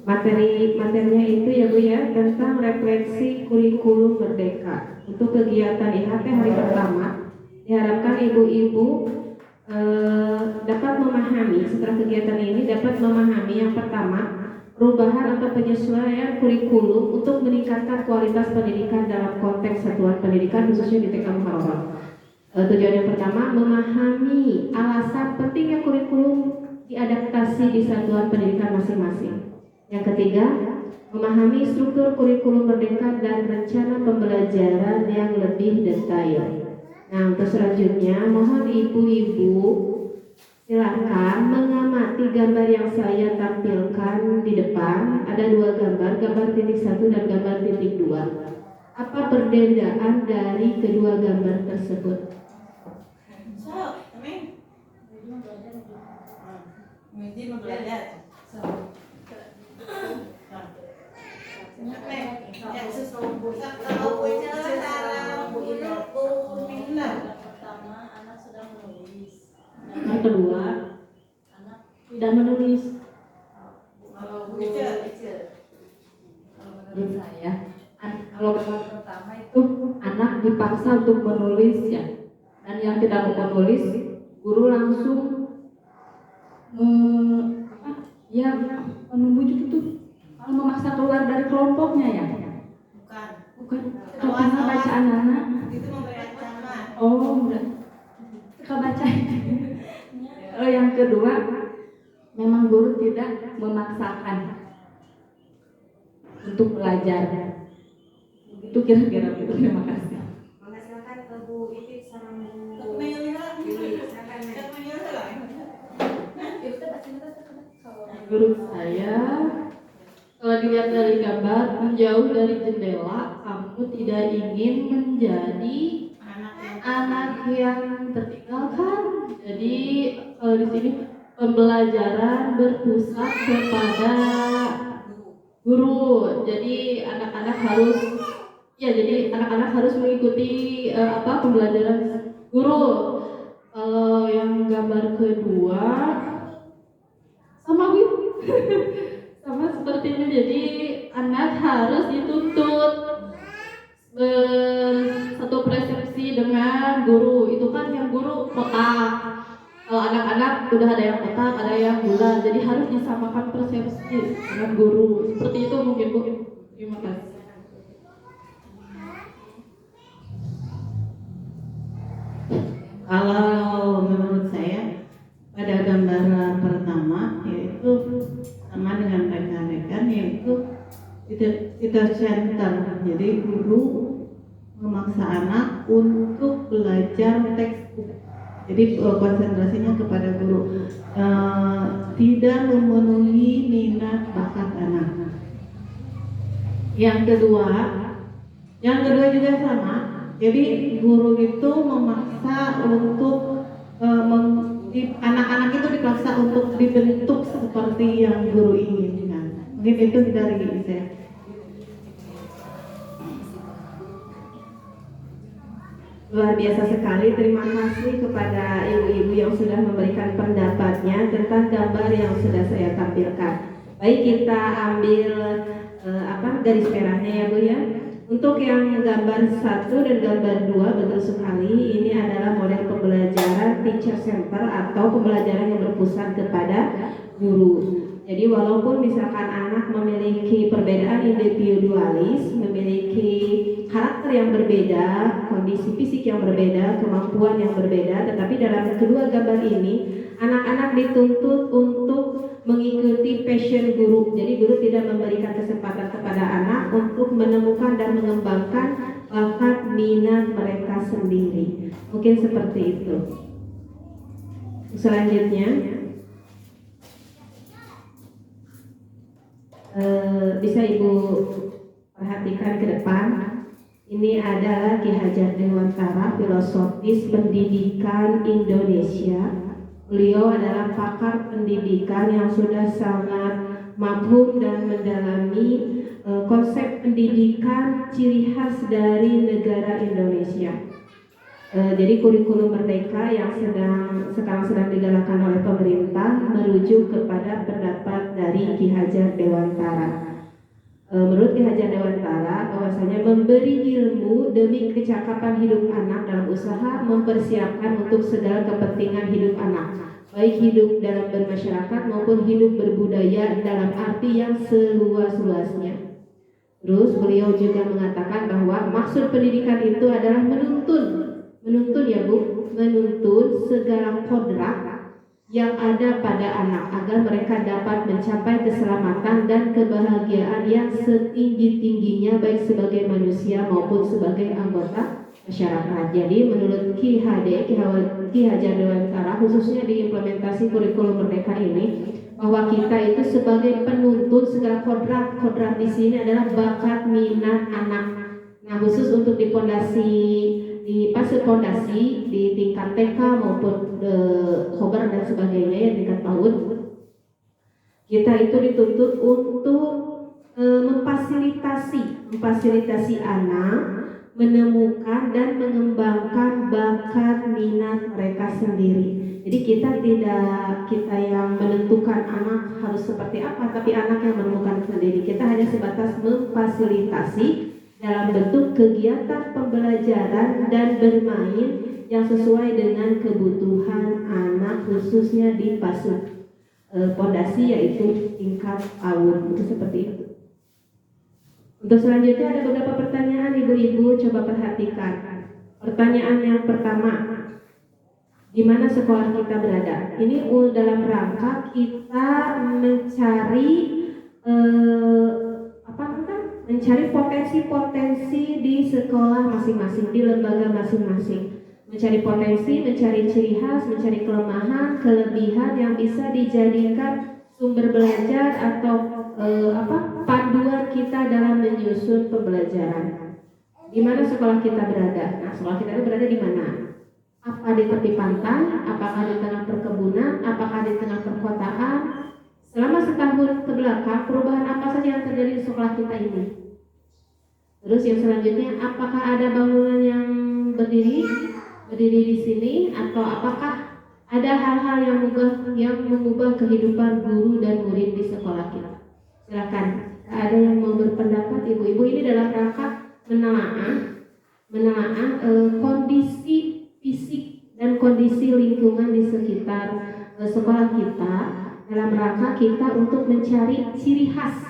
Materinya itu ya Bu ya, tentang refleksi kurikulum merdeka. Untuk kegiatan IHT hari pertama, diharapkan ibu-ibu dapat memahami, setelah kegiatan ini dapat memahami yang pertama, perubahan atau penyesuaian kurikulum untuk meningkatkan kualitas pendidikan dalam konteks satuan pendidikan khususnya di TK Muharram. Tujuan yang pertama, memahami alasan pentingnya kurikulum diadaptasi di satuan pendidikan masing-masing. Yang ketiga, memahami struktur kurikulum merdeka dan rencana pembelajaran yang lebih detail. Nah, untuk selanjutnya, mohon ibu-ibu silakan mengamati gambar yang saya tampilkan di depan. Ada dua gambar, gambar titik 1 dan gambar titik 2. Apa perbedaan dari kedua gambar tersebut? Pertama, anak sudah menulis. Yang kedua, Anak tidak menulis. Menurut saya, kalau gambar pertama itu anak dipaksa untuk menulis ya, dan yang tidak mau menulis, guru langsung membujuk itu, kalau memaksa keluar dari kelompoknya ya. Bukan. Kalau baca anak-anak. itu memberi ancaman. Oh, udah. Suka baca. Kalau yang kedua, memang guru tidak memaksakan untuk belajar. Itu kira-kira itu. Terima kasih. Silakan ke Bu Ipit sama Bu Menurut saya, kalau dilihat dari gambar, menjauh dari jendela, kamu tidak ingin menjadi anak yang tertinggalkan. Jadi kalau di sini pembelajaran berpusat kepada guru. Jadi anak-anak harus mengikuti pembelajaran guru. Kalau yang gambar kedua sama Bu, sama seperti ini. Jadi anak harus dituntut satu persepsi dengan guru. Itu kan yang guru kotak. Kalau anak-anak udah ada yang kotak, ada yang bulat. Jadi harus disamakan persepsi dengan guru. Seperti itu mungkin Bu. Terima kasih. Kalau menurut saya pada gambar pertama yaitu sama dengan rekan-rekan, yaitu teacher center. Jadi guru memaksa anak untuk belajar textbook. Jadi konsentrasinya kepada guru, tidak memenuhi minat bakat anak. Yang kedua juga sama. Jadi guru itu memaksa untuk anak-anak itu dipaksa untuk dibentuk seperti yang guru inginkan. Mungkin itu dari saya. Luar biasa sekali, terima kasih kepada ibu-ibu yang sudah memberikan pendapatnya tentang gambar yang sudah saya tampilkan. Baik, kita ambil garis merahnya ya Bu ya. Untuk yang gambar 1 dan gambar 2 betul sekali, ini adalah model pembelajaran teacher center atau pembelajaran yang berpusat kepada guru. Jadi walaupun misalkan anak memiliki perbedaan individualis, memiliki karakter yang berbeda, kondisi fisik yang berbeda, kemampuan yang berbeda, tetapi dalam kedua gambar ini anak-anak dituntut untuk mengikuti passion guru. Jadi guru tidak memberikan kesempatan kepada anak untuk menemukan dan mengembangkan bakat minat mereka sendiri. Mungkin seperti itu. Selanjutnya bisa Ibu perhatikan ke depan. Ini adalah Ki Hajar Dewantara, filosofis pendidikan Indonesia. Beliau adalah pakar pendidikan yang sudah sangat mafhum dan mendalami konsep pendidikan ciri khas dari negara Indonesia. Jadi kurikulum merdeka yang sekarang sedang digalakkan oleh pemerintah merujuk kepada pendapat dari Ki Hajar Dewantara. Menurut Ki Hajar Dewantara, bahwasanya memberi ilmu demi kecakapan hidup anak dalam usaha mempersiapkan untuk segala kepentingan hidup anak, baik hidup dalam bermasyarakat maupun hidup berbudaya dalam arti yang seluas-luasnya. Terus beliau juga mengatakan bahwa maksud pendidikan itu adalah menuntun ya Bu, menuntun segala kodrat yang ada pada anak agar mereka dapat mencapai keselamatan dan kebahagiaan yang setinggi-tingginya baik sebagai manusia maupun sebagai anggota masyarakat. Jadi menurut Ki Hajar Dewantara, khususnya di implementasi kurikulum merdeka ini, bahwa kita itu sebagai penuntun segala kodrat di sini adalah bakat minat anak. Nah, khusus untuk di fase fondasi di tingkat TK maupun khobar dan sebagainya ya tingkat PAUD, kita itu dituntut untuk memfasilitasi anak menemukan dan mengembangkan bakat minat mereka sendiri. Jadi kita yang menentukan anak harus seperti apa, tapi anak yang menemukan sendiri. Kita hanya sebatas memfasilitasi dalam bentuk kegiatan pembelajaran dan bermain yang sesuai dengan kebutuhan anak, khususnya di fase fondasi yaitu tingkat PAUD. Itu seperti itu. Untuk selanjutnya ada beberapa pertanyaan ibu-ibu, coba perhatikan. Pertanyaan yang pertama, di mana sekolah kita berada? Ini dalam rangka kita mencari potensi-potensi di sekolah masing-masing, di lembaga masing-masing. Mencari potensi, mencari ciri khas, mencari kelemahan, kelebihan yang bisa dijadikan sumber belajar atau panduan kita dalam menyusun pembelajaran. Di mana sekolah kita berada? Nah, sekolah kita itu berada di mana? Apa di tepi pantai? Apakah di tengah perkebunan? Apakah di tengah perkotaan? Selama setahun ke belakang, perubahan apa saja yang terjadi di sekolah kita ini? Terus yang selanjutnya, apakah ada bangunan yang berdiri di sini, atau apakah ada hal-hal yang mengubah kehidupan guru dan murid di sekolah kita? Silakan, ada yang mau berpendapat ibu-ibu? Ini dalam rangka menelaah kondisi fisik dan kondisi lingkungan di sekitar sekolah kita, dalam rangka kita untuk mencari ciri khas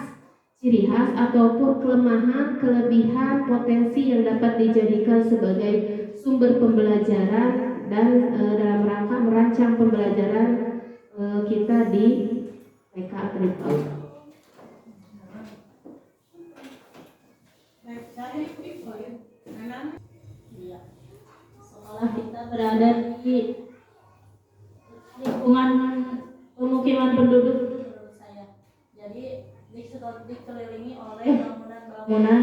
ataupun kelemahan, kelebihan, potensi yang dapat dijadikan sebagai sumber pembelajaran dan dalam rangka merancang pembelajaran kita di TK atau di PAUD. Iya. Sekolah kita berada di lingkungan pemukiman penduduk menurut saya. Jadi dikelilingi oleh bangunan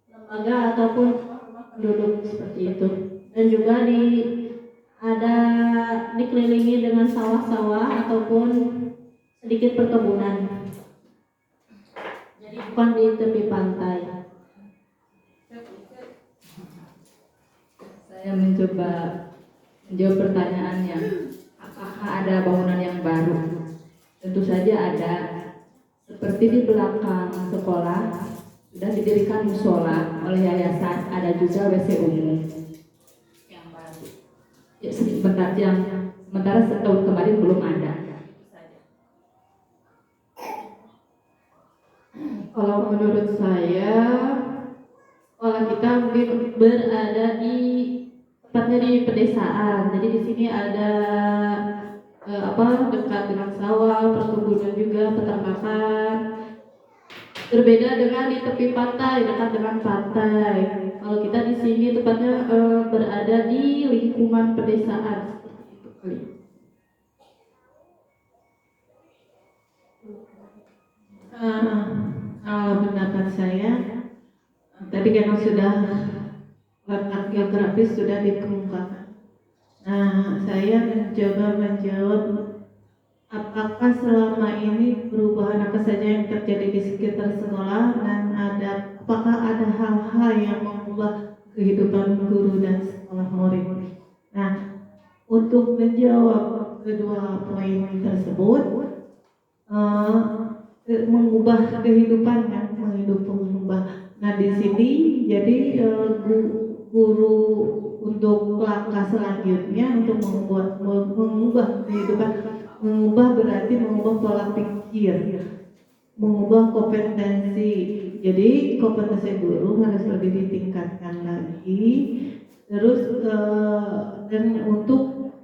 lembaga ataupun rumah penduduk seperti itu. Dan juga dikelilingi dengan sawah-sawah ataupun sedikit perkebunan. Jadi bukan di tepi pantai. Saya mencoba menjawab pertanyaannya, apakah ada bangunan yang baru? Tentu saja ada. Seperti di belakang sekolah sudah didirikan musola oleh yayasan, ada juga WC umum yang baru. Ya, sementara setahun kemarin belum ada. Kalau menurut saya, sekolah kita mungkin berada tepatnya di pedesaan. Jadi di sini ada dekat dengan sawah, perkebunan juga, peternakan. Berbeda dengan di tepi pantai, dekat dengan pantai. Kalau kita di sini tepatnya berada di lingkungan pedesaan seperti itu kali. Pendapat saya tadi karena sudah letak geografis sudah dikemukakan. Nah, saya mencoba menjawab apakah selama ini perubahan apa saja yang terjadi di sekitar sekolah dan apakah ada hal-hal yang mengubah kehidupan guru dan sekolah murid. Nah, untuk menjawab kedua poin tersebut, mengubah kehidupan kan, mengubah. Nah di sini jadi guru untuk langkah selanjutnya untuk mengubah kehidupan, mengubah berarti mengubah pola pikir, mengubah kompetensi. Jadi kompetensi guru harus lebih ditingkatkan lagi. Terus dan untuk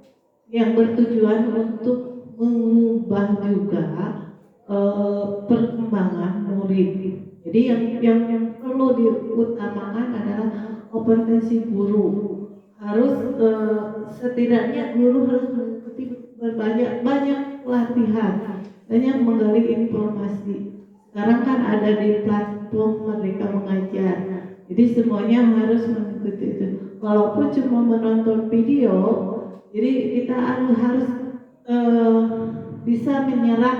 yang bertujuan untuk mengubah juga perkembangan murid. Jadi yang perlu diutamakan adalah kompetensi guru. Harus setidaknya guru harus mengikuti banyak pelatihan, banyak menggali informasi. Sekarang kan ada di platform Merdeka Mengajar. Jadi semuanya harus mengikuti itu. Walaupun cuma menonton video, jadi kita harus bisa menyerap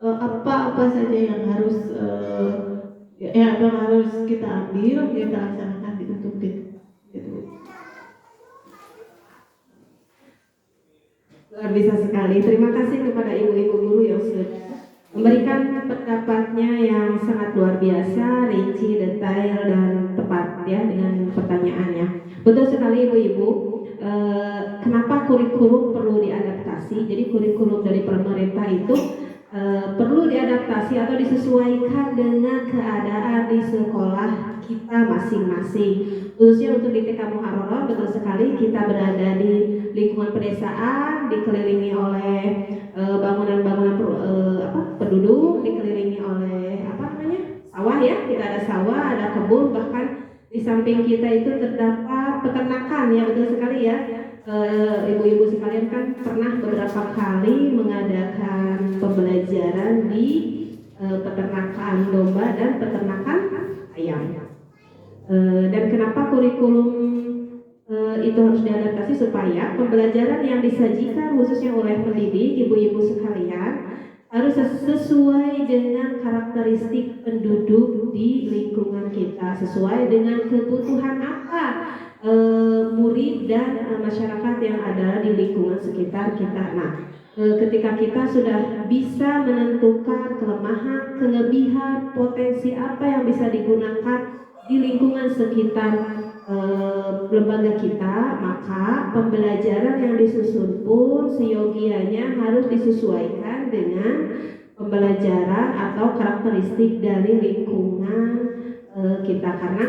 apa saja yang harus kita ambil, kita laksanakan untuk gitu. Luar biasa sekali. Terima kasih kepada ibu-ibu guru yang sudah memberikan pendapatnya yang sangat luar biasa, rinci, detail, dan tepat ya dengan pertanyaannya. Betul sekali ibu-ibu. Kenapa kurikulum perlu diadaptasi? Jadi kurikulum dari pemerintah itu perlu diadaptasi atau disesuaikan dengan keadaan di sekolah kita masing-masing. Khususnya untuk di TK Muharroroh, betul sekali kita berada di lingkungan pedesaan, dikelilingi oleh bangunan-bangunan penduduk, dikelilingi oleh sawah ya, kita ada sawah, ada kebun, bahkan di samping kita itu terdapat peternakan ya, betul sekali ya. Ibu-ibu sekalian kan pernah beberapa kali mengadakan pembelajaran di peternakan domba dan peternakan ayam. Dan kenapa kurikulum itu harus diadaptasi supaya pembelajaran yang disajikan khususnya oleh pendidik, ibu-ibu sekalian, harus sesuai dengan karakteristik penduduk di lingkungan kita, sesuai dengan kebutuhan apa murid dan masyarakat yang ada di lingkungan sekitar kita. Nah, ketika kita sudah bisa menentukan kelemahan, kelebihan, potensi apa yang bisa digunakan di lingkungan sekitar lembaga kita, maka pembelajaran yang disusun pun seyogianya harus disesuaikan dengan pembelajaran atau karakteristik dari lingkungan kita, karena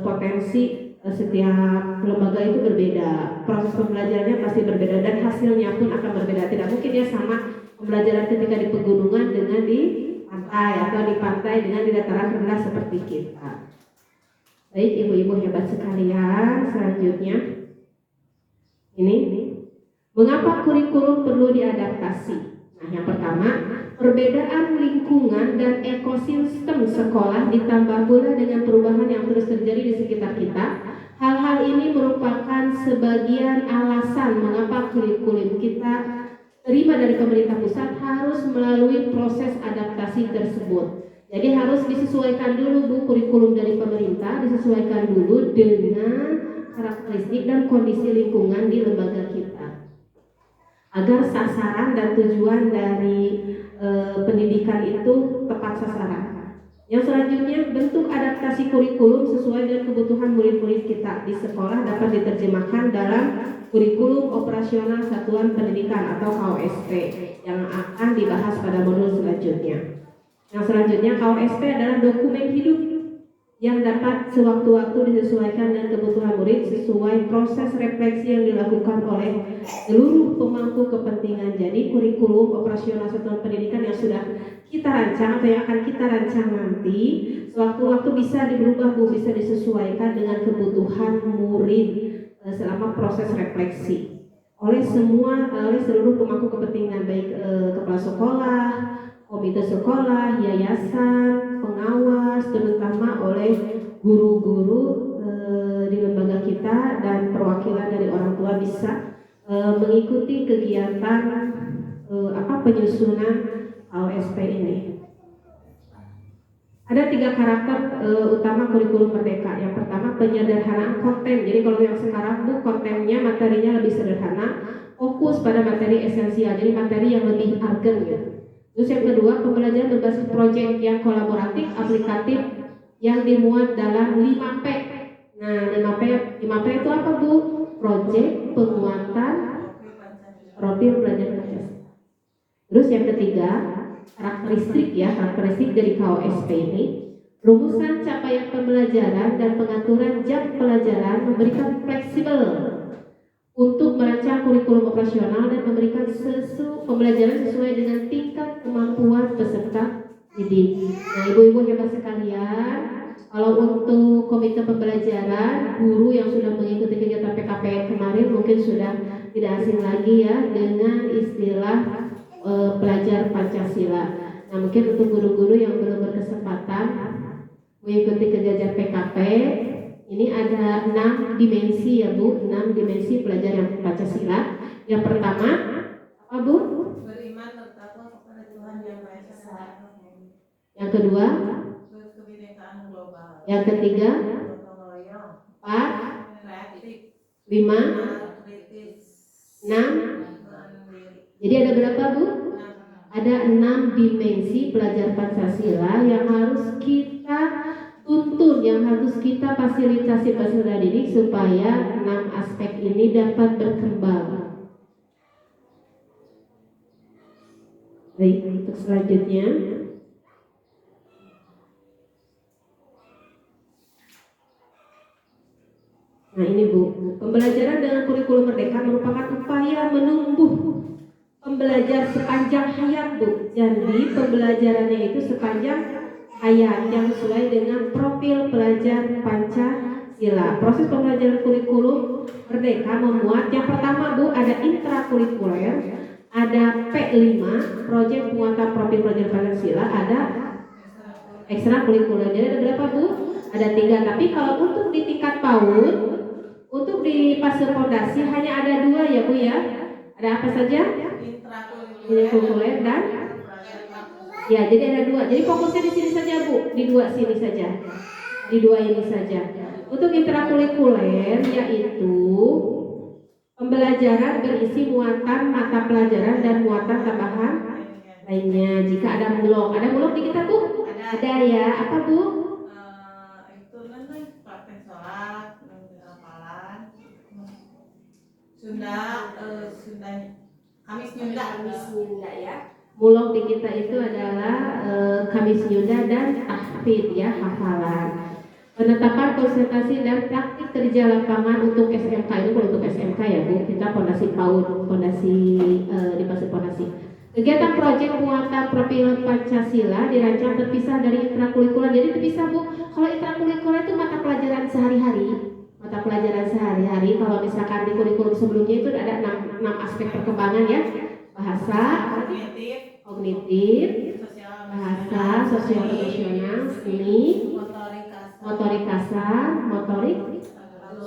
potensi setiap lembaga itu berbeda, proses pembelajarannya pasti berbeda dan hasilnya pun akan berbeda. Tidak mungkin ya sama pembelajaran ketika di pegunungan dengan di pantai, atau di pantai dengan di dataran rendah seperti kita. Baik ibu-ibu hebat sekalian, selanjutnya ini mengapa kurikulum perlu diadaptasi? Nah, yang pertama, perbedaan lingkungan dan ekosistem sekolah ditambah pula dengan perubahan yang terus terjadi di sekitar kita. Hal-hal ini merupakan sebagian alasan mengapa kurikulum kita terima dari pemerintah pusat harus melalui proses adaptasi tersebut. Jadi harus disesuaikan dulu Bu, kurikulum dari pemerintah disesuaikan dulu dengan karakteristik dan kondisi lingkungan di lembaga kita, agar sasaran dan tujuan dari pendidikan itu tepat sasaran. Yang selanjutnya, bentuk adaptasi kurikulum sesuai dengan kebutuhan murid-murid kita di sekolah dapat diterjemahkan dalam kurikulum operasional satuan pendidikan atau KOSP yang akan dibahas pada modul selanjutnya. Yang selanjutnya, KOSP adalah dokumen hidup yang dapat sewaktu-waktu disesuaikan dengan kebutuhan murid sesuai proses refleksi yang dilakukan oleh seluruh pemangku kepentingan. Jadi kurikulum operasional satuan pendidikan yang sudah kita rancang atau yang akan kita rancang nanti sewaktu-waktu bisa diubah Bu, bisa disesuaikan dengan kebutuhan murid selama proses refleksi oleh seluruh pemangku kepentingan, baik kepala sekolah, komite sekolah, yayasan, pengawas, terutama oleh guru-guru di lembaga kita, dan perwakilan dari orang tua bisa mengikuti kegiatan penyusunan KOSP ini. Ada 3 karakter utama kurikulum Merdeka. Yang pertama penyederhanaan konten. Jadi kalau yang sekarang Bu, kontennya materinya lebih sederhana, fokus pada materi esensial. Jadi materi yang lebih urgent gitu. Terus yang kedua pembelajaran berbasis proyek yang kolaboratif, aplikatif, yang dimuat dalam 5P. Nah 5P itu apa Bu? Proyek, penguatan, profil pelajar Pancasila. Terus yang ketiga karakteristik dari KOSP ini, rumusan capaian pembelajaran dan pengaturan jam pelajaran memberikan fleksibel untuk merancang kurikulum operasional dan memberikan pembelajaran sesuai dengan tingkat kemampuan peserta didik. Nah ibu-ibu hebat sekalian, kalau untuk komite pembelajaran, guru yang sudah mengikuti kegiatan PKP kemarin mungkin sudah tidak asing lagi ya dengan istilah pelajar Pancasila. Nah mungkin untuk guru-guru yang belum berkesempatan mengikuti kegiatan PKP, ini ada 6 dimensi ya Bu, 6 dimensi pelajar yang Pancasila. Yang pertama apa Bu? Beriman bertakwa kepada Tuhan Yang Maha Esa. Yang kedua? Berkebinekaan global. Yang ketiga? Gotong royong. 4, Kreatif. 5, Kritis. 6. Mandiri. Jadi ada berapa Bu? Ada 6 dimensi pelajar Pancasila yang harus kita tuntun, yang harus kita fasilitasi peserta didik supaya 6 aspek ini dapat berkembang. Baik, untuk selanjutnya nah ini Bu, pembelajaran dengan kurikulum Merdeka merupakan upaya menumbuh pembelajar sepanjang hayat Bu. Jadi pembelajarannya itu sepanjang hayat yang sesuai dengan profil pelajar Pancasila. Proses pembelajaran kurikulum Merdeka memuat yang pertama Bu, ada intrakurikuler, ada P5, proyek penguatan profil pelajar Pancasila, ada ekstrakurikuler. Jadi ada berapa Bu? Ada 3. Tapi kalau untuk di tingkat PAUD, untuk di fase fondasi hanya ada 2 ya Bu ya. Ada apa saja? Intrakurikuler dan ya, jadi ada 2. Jadi fokusnya di sini saja Bu, di 2 sini saja, di 2 ini saja. Untuk intrakurikuler yaitu pembelajaran berisi muatan mata pelajaran dan muatan tambahan lainnya. Jika ada mulok di kita Bu? Ada ya. Apa Bu? Itu nanti praktek sholat, hafalan, Kamis Nyunda ya. Mulok di kita itu adalah Kamis Nyunda dan tahfidz ya, hafalan. Penetapan konsentrasi dan praktik kerja lapangan untuk SMK itu kalau untuk SMK ya Bu, kita fondasi PAUD, fondasi di fase fondasi. Kegiatan proyek penguatan profil Pancasila dirancang terpisah dari intrakurikuler. Jadi terpisah Bu. Kalau intrakurikuler itu mata pelajaran sehari-hari. Kalau misalkan di kurikulum sebelumnya itu ada 6 aspek perkembangan ya. Bahasa, kognitif, bahasa, sosial emosional, seni, motorik kasar, motorik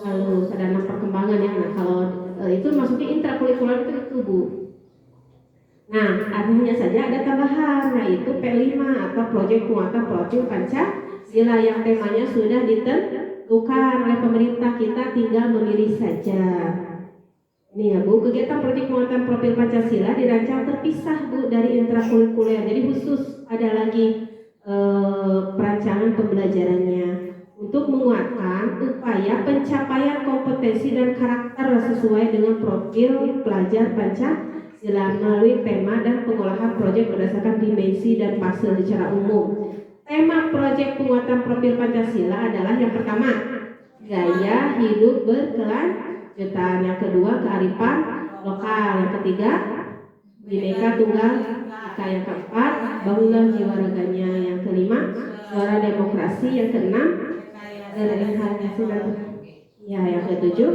halus. Ada 6 perkembangan ya. Nah kalau itu masuknya intrakurikuler itu Bu. Nah, artinya saja ada tambahan, nah itu P5 atau proyek penguatan profil Pancasila yang temanya sudah ditentukan oleh pemerintah, kita tinggal memilih saja. Ini ya Bu, kegiatan proyek penguatan profil Pancasila dirancang terpisah Bu dari intrakurikuler. Jadi khusus ada lagi perancangan pembelajarannya untuk menguatkan upaya pencapaian kompetensi dan karakter sesuai dengan profil pelajar Pancasila melalui tema dan pengolahan proyek berdasarkan dimensi dan fase secara umum. Tema proyek penguatan profil Pancasila adalah yang pertama, gaya hidup berkelanjutan. Yang kedua, kearifan lokal. Yang ketiga, Bhinneka Tunggal Ika. Yang keempat, bangunlah jiwa raganya. Yang kelima, suara demokrasi. Yang keenam, ya, yang ketujuh,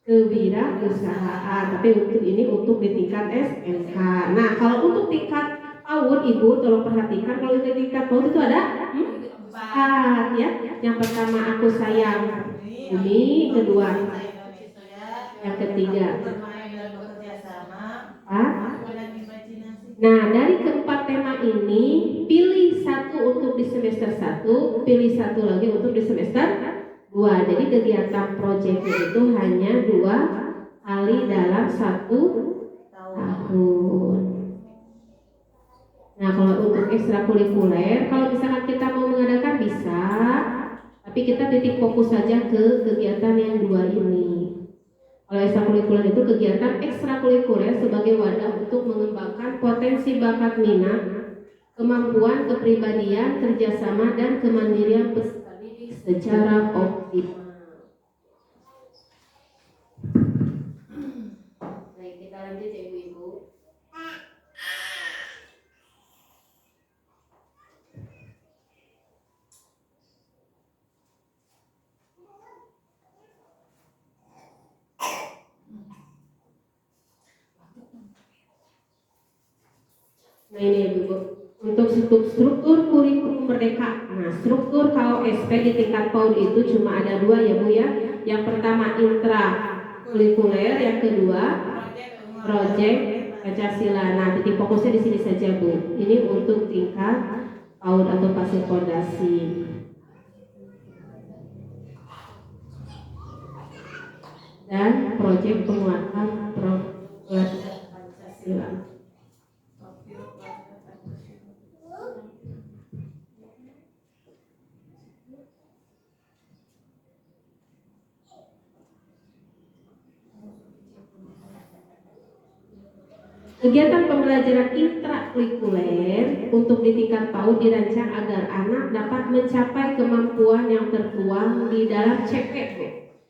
kewirausahaan. Tapi untuk ini untuk di tingkat SMK. Nah, kalau untuk tingkat PAUD Ibu tolong perhatikan, kalau untuk tingkat PAUD itu ada 4 ya. Yang pertama, aku sayang bumi. Kedua, yang ketiga, 4. Nah, dari keempat tema ini pilih satu untuk di semester pilih satu lagi untuk di semester 2. Jadi kegiatan proyeknya itu hanya 2 kali dalam 1 tahun. Nah, kalau untuk ekstrakurikuler, kalau misalkan kita mau mengadakan bisa, tapi kita titik fokus saja ke kegiatan yang 2 ini. Kalau ekstrakurikuler itu kegiatan ekstrakurikuler sebagai wadah untuk mengembangkan potensi bakat minat, kemampuan kepribadian, kerjasama, dan kemandirian peserta didik secara optimal. Baik, kita lanjut ya Ibu-Ibu. Nah ini Ibu, untuk struktur kurikulum merdeka. Nah, struktur KOSP di tingkat PAUD itu cuma ada 2 ya Bu ya. Yang pertama intrakurikuler, yang kedua project Pancasila. Nah, titik fokusnya di sini saja Bu. Ini untuk tingkat PAUD atau pasir fondasi. Dan project penguatan Pancasila. Kegiatan pembelajaran intrakurikuler untuk di tingkat PAUD dirancang agar anak dapat mencapai kemampuan yang tertuang di dalam CP.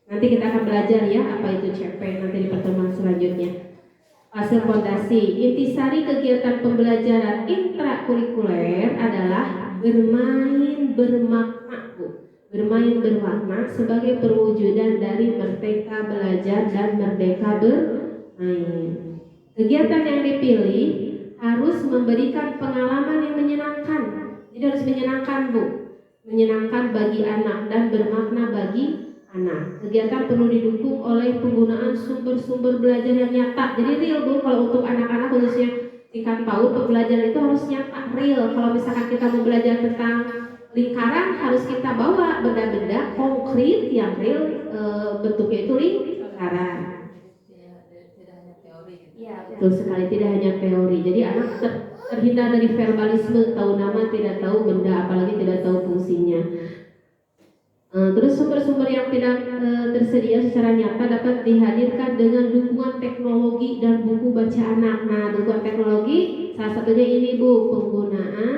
Nanti kita akan belajar ya apa itu CP nanti di pertemuan selanjutnya. Fase fondasi. Intisari kegiatan pembelajaran intrakurikuler adalah bermain bermakna, Bu. Bermain bermakna sebagai perwujudan dari merdeka belajar dan merdeka bermain. Kegiatan yang dipilih harus memberikan pengalaman yang menyenangkan. Jadi harus menyenangkan Bu, menyenangkan bagi anak dan bermakna bagi anak. Kegiatan perlu didukung oleh penggunaan sumber-sumber belajar yang nyata. Jadi real Bu, kalau untuk anak-anak khususnya tingkat PAUD pembelajaran itu harus nyata, real. Kalau misalkan kita mau belajar tentang lingkaran harus kita bawa benda-benda konkret yang real, bentuknya itu lingkaran. Betul sekali, tidak hanya teori. Jadi anak terhindar dari verbalisme, tahu nama tidak tahu benda, apalagi tidak tahu fungsinya. Terus sumber-sumber yang tidak tersedia secara nyata dapat dihadirkan dengan dukungan teknologi dan buku baca anak. Nah, dukungan teknologi salah satunya ini Bu, penggunaan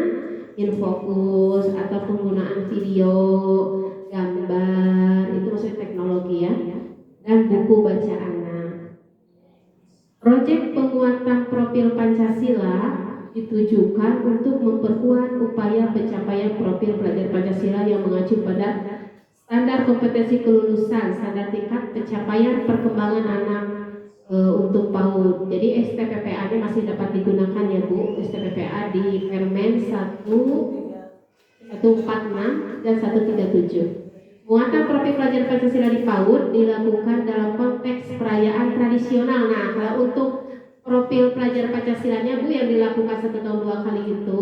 infokus atau penggunaan video, gambar, itu maksudnya teknologi ya, dan buku baca anak. Proyek penguatan profil Pancasila ditujukan untuk memperkuat upaya pencapaian profil pelajar Pancasila yang mengacu pada standar kompetensi kelulusan, standar tingkat pencapaian perkembangan anak untuk PAUD. Jadi STPPA-nya masih dapat digunakan ya Bu, STPPA di Permen 146 dan 137. Penguatan profil pelajar Pancasila di PAUD dilakukan dalam konteks perayaan tradisional. Nah, kalau untuk profil pelajar Pancasilanya Bu yang dilakukan 1 tahun 2 kali itu,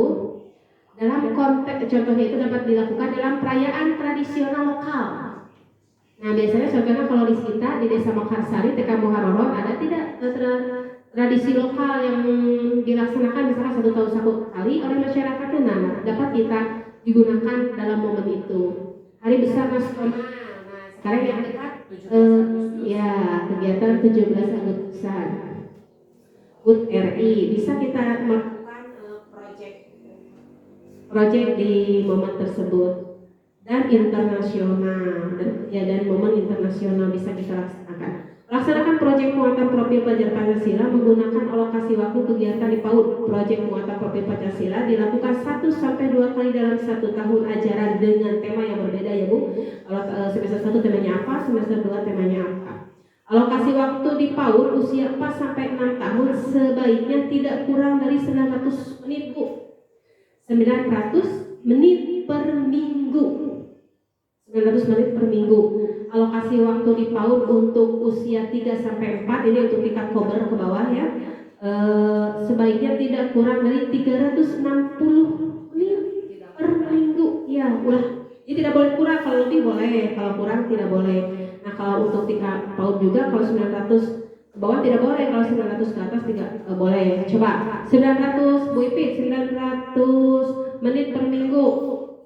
dalam konteks contohnya itu dapat dilakukan dalam perayaan tradisional lokal. Nah, biasanya contohnya kalau di kita di Desa Mekarsari, TK Muharroron ada tidak tradisi lokal yang dilaksanakan misalkan 1 tahun 1 kali oleh masyarakat. Nah, dapat kita digunakan dalam momen itu. Hari Besar Nasional. Nah, sekarang yang dekat ya kegiatan 17 Agustusan. HUT RI bisa kita melakukan proyek di momen tersebut dan internasional dan momen internasional bisa kita laksanakan. Laksanakan proyek penguatan profil pelajar Pancasila menggunakan alokasi waktu kegiatan di PAUD. Proyek penguatan profil Pancasila dilakukan 1-2 kali dalam 1 tahun ajaran dengan tema yang berbeda ya Bu. Kalau semester 1 temanya apa, semester 2 temanya apa. Alokasi waktu di PAUD usia 4-6 tahun sebaiknya tidak kurang dari 900 menit Bu. 900 menit per minggu. 900 menit per minggu. Alokasi waktu di PAUD untuk usia 3-4 ini untuk tingkat kober ke bawah ya, sebaiknya tidak kurang dari 360 menit per minggu ya. boleh kurang, kalau lebih boleh, kalau kurang tidak boleh. Nah kalau untuk tingkat PAUD juga kalau 900 ke bawah tidak boleh, kalau 900 ke atas tidak boleh. Coba 900 Bu Ipit, 900 menit per minggu,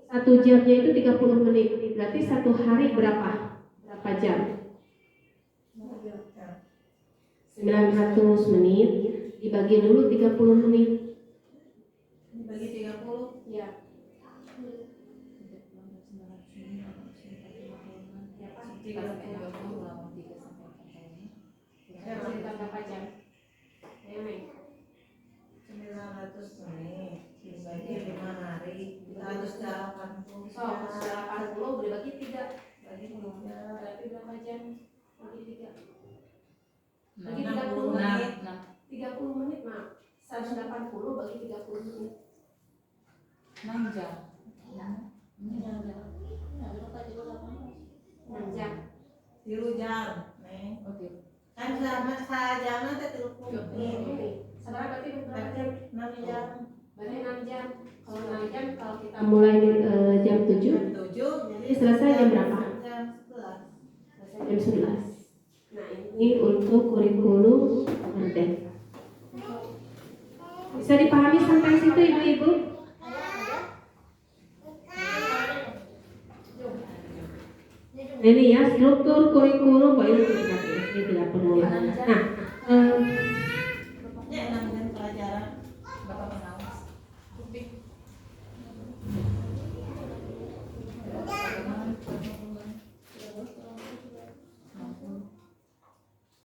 1 jamnya itu 30 menit, berarti 1 hari berapa jam? 900 menit dibagi dulu 30 menit. Bagi 30. Ya. Berapa jam? Ayo, Neng. 900 menit dibagi 5 hari 180. So, 180 dibagi 3. Bagi 3. Berarti berapa jam? Bagi 3. Bagi 60 30 menit. 30 menit, maaf. 180 bagi 30 menit. 6 jam. 6 jam. 3 jam, Neng. Oke. Kan sama sajamna teh 30 menit. Ini. Sekarang berarti berapa jam? 6 jam. Berarti 6 jam. Kalau 6 jam, kalau kita mulai jam 7, Jam 7 jadi selesai jam berapa? Jam 11. jam 11. Nah, ini untuk kurikulum merdeka. Bisa dipahami sampai situ Ibu-ibu? Ini ya struktur kurikulum baik untuk kita ini tidak perlu. Nah,